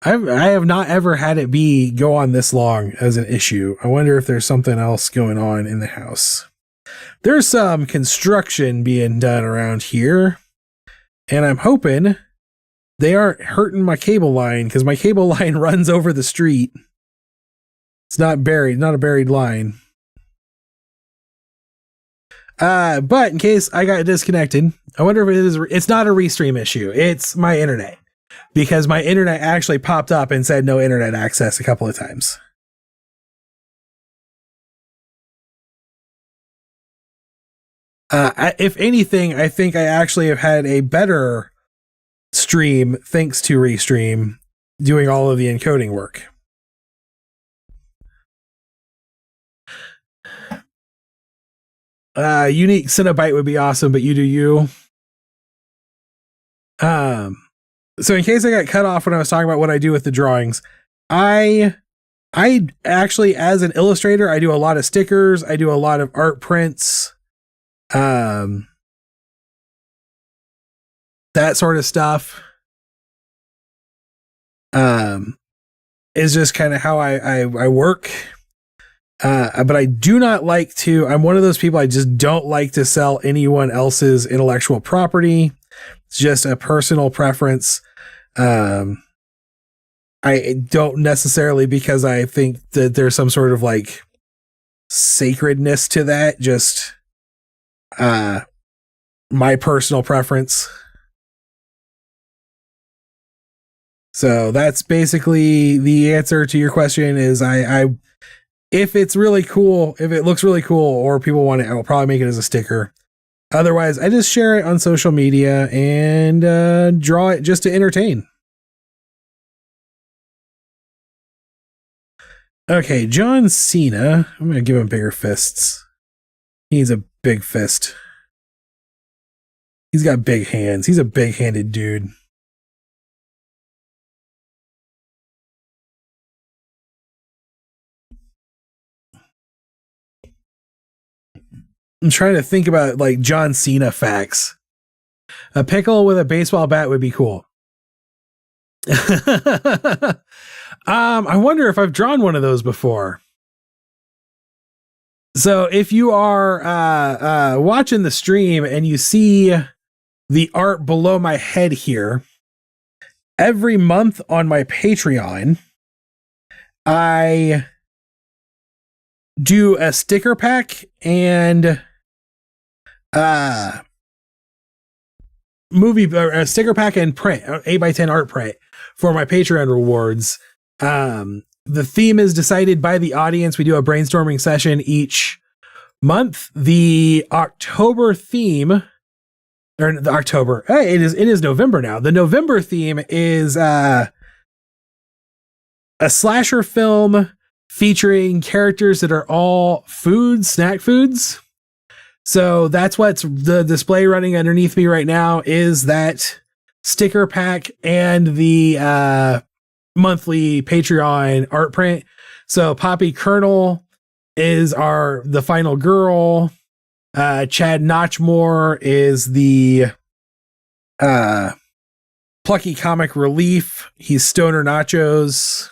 I have not ever had it go on this long as an issue. I wonder if there's something else going on in the house. There's some construction being done around here, and I'm hoping they aren't hurting my cable line, because my cable line runs over the street. It's not a buried line. But in case I got disconnected, I wonder if it's not a restream issue. It's my internet, because my internet actually popped up and said no internet access a couple of times. If anything, I think I actually have had a better stream thanks to Restream doing all of the encoding work. Unique Cinnabite would be awesome, but you do you. So in case I got cut off when I was talking about what I do with the drawings, I actually, as an illustrator, I do a lot of stickers. I do a lot of art prints. That sort of stuff. Is just kind of how I work. But I do not like to, I'm one of those people, I just don't like to sell anyone else's intellectual property. It's just a personal preference. I don't necessarily because I think that there's some sort of like sacredness to that. Just, my personal preference. So that's basically the answer to your question is if it's really cool, if it looks really cool or people want it, I'll probably make it as a sticker. Otherwise, I just share it on social media and draw it just to entertain. Okay, John Cena. I'm going to give him bigger fists. He needs a big fist. He's got big hands. He's a big-handed dude. I'm trying to think about like John Cena facts. A pickle with a baseball bat would be cool. I wonder if I've drawn one of those before. So if you are watching the stream and you see the art below my head here, every month on my Patreon, I do a sticker pack and a sticker pack and print, 8x10 art print for my Patreon rewards. The theme is decided by the audience. We do a brainstorming session each month. The October theme, or the October, it is November now. The November theme is a slasher film featuring characters that are all snack foods. So that's what's the display running underneath me right now is that sticker pack and the monthly Patreon art print. So Poppy Colonel is the final girl. Chad Notchmore is the plucky comic relief. He's Stoner Nachos.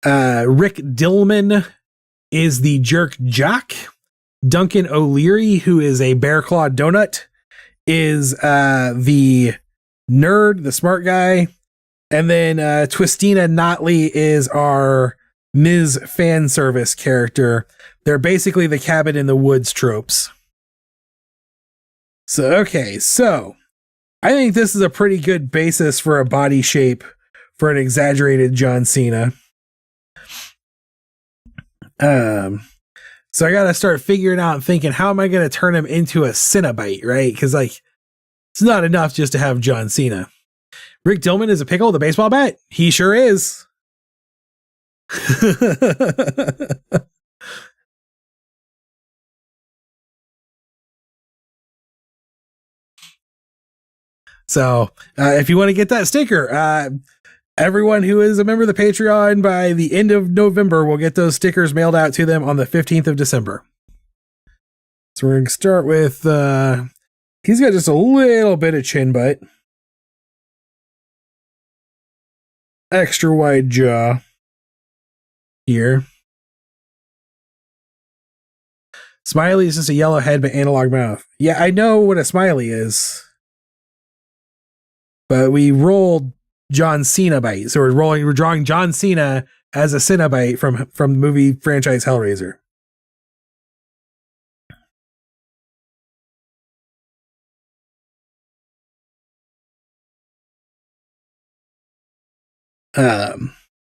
Rick Dillman is the jerk jock. Duncan O'Leary, who is a bear claw donut, is the nerd, the smart guy. And then Twistina Notley is our Ms. Fan Service character. They're basically the cabin in the woods tropes. So I think this is a pretty good basis for a body shape for an exaggerated John Cena. So I got to start figuring out and thinking, how am I going to turn him into a Cinnabite, right? Because like, it's not enough just to have John Cena. Rick Dillman is a pickle with a baseball bat. He sure is. So if you want to get that sticker, everyone who is a member of the Patreon by the end of November will get those stickers mailed out to them on the 15th of December. So we're going to start with, he's got just a little bit of chin butt. extra wide jaw here. Smiley is just a yellow head but analog mouth. Yeah, I know what a smiley is. But we rolled John Cena bite. So we're drawing John Cena as a Cenobite from the movie franchise Hellraiser.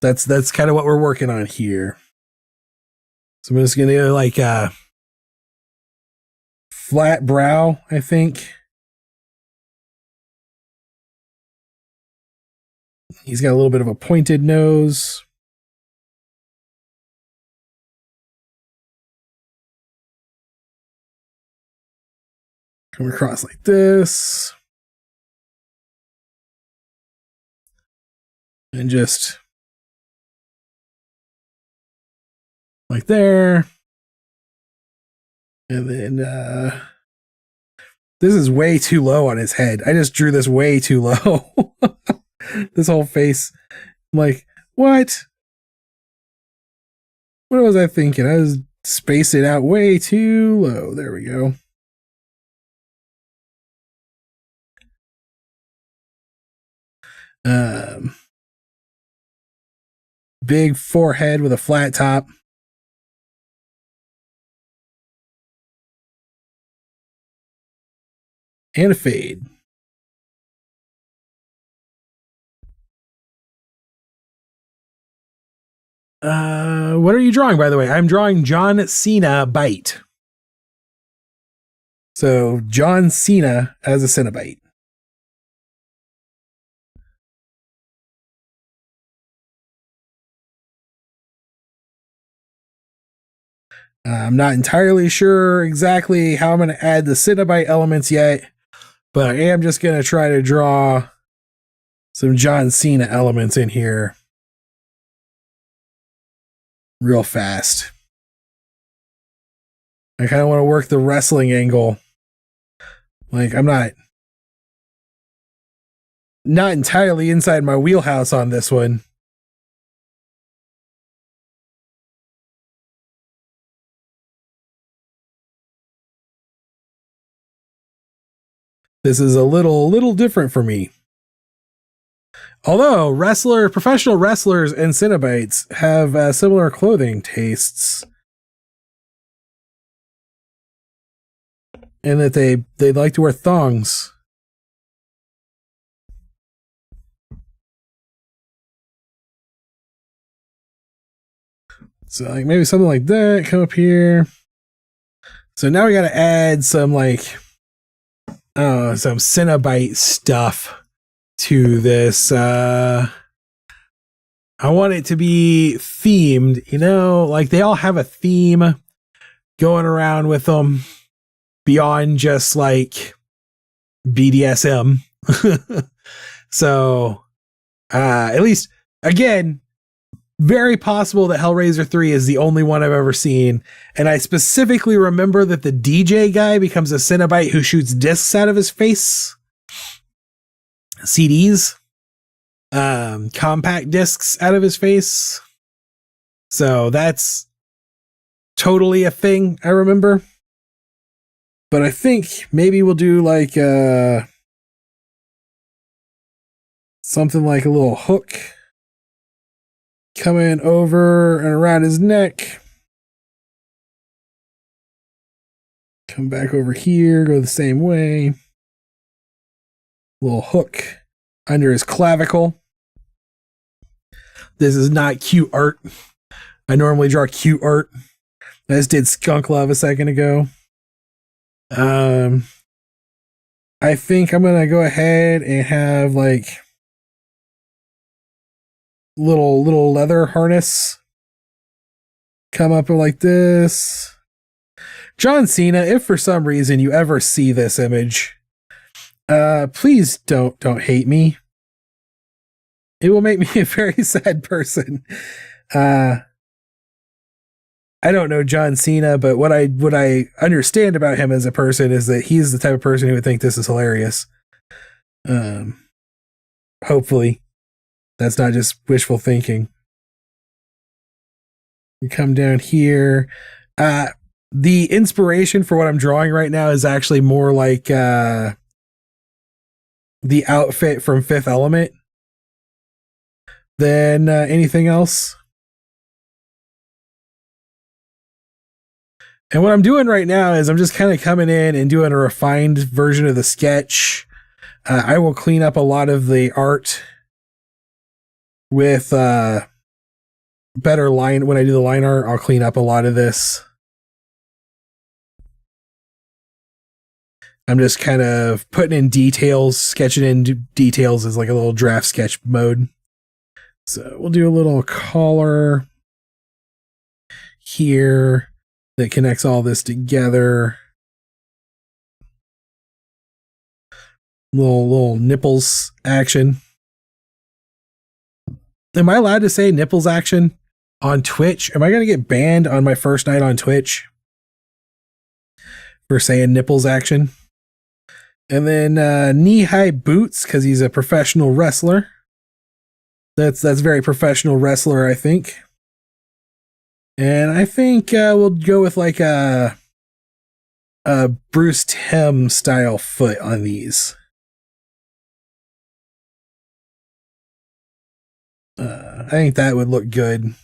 That's kind of what we're working on here. So I'm just gonna do like a flat brow, I think. He's got a little bit of a pointed nose. Come across like this. And just like there. And then this is way too low on his head. I just drew this way too low. This whole face. I'm like, what? What was I thinking? I was spacing it out way too low. There we go. Big forehead with a flat top. And a fade. What are you drawing, by the way? I'm drawing John Cena bite. So John Cena as a Cenobite. I'm not entirely sure exactly how I'm going to add the Cenobite elements yet, but I am just going to try to draw some John Cena elements in here real fast. I kind of want to work the wrestling angle. Like, I'm not entirely inside my wheelhouse on this one. This is a little different for me. Although professional wrestlers and Cenobites have similar clothing tastes. And that they like to wear thongs. So like maybe something like that, come up here. So now we got to add some like some Cenobite stuff to this. I want it to be themed, like they all have a theme going around with them beyond just like BDSM. So at least, again, very possible that Hellraiser 3 is the only one I've ever seen. And I specifically remember that the DJ guy becomes a Cenobite who shoots discs out of his face. CDs. Compact discs out of his face. So that's totally a thing I remember. But I think maybe we'll do like something like a little hook coming over and around his neck. Come back over here, go the same way. Little hook under his clavicle. This is not cute art. I normally draw cute art. I just did Skunk Love a second ago. I think I'm gonna go ahead and have like little leather harness come up like this. John Cena, if for some reason you ever see this image, please don't hate me. It will make me a very sad person. I don't know John Cena, but what I understand about him as a person is that he's the type of person who would think this is hilarious. Hopefully. That's not just wishful thinking. We come down here. The inspiration for what I'm drawing right now is actually more like the outfit from Fifth Element than anything else. And what I'm doing right now is I'm just kind of coming in and doing a refined version of the sketch. I will clean up a lot of the art with better line. When I do the line art, I'll clean up a lot of this. I'm just kind of putting in details, sketching in details as like a little draft sketch mode. So we'll do a little collar here that connects all this together. Little nipples action. Am I allowed to say nipples action on Twitch? Am I going to get banned on my first night on Twitch for saying nipples action? And then knee-high boots, because he's a professional wrestler. That's very professional wrestler, I think. And I think we'll go with like a Bruce Timm style foot on these. I think that would look good.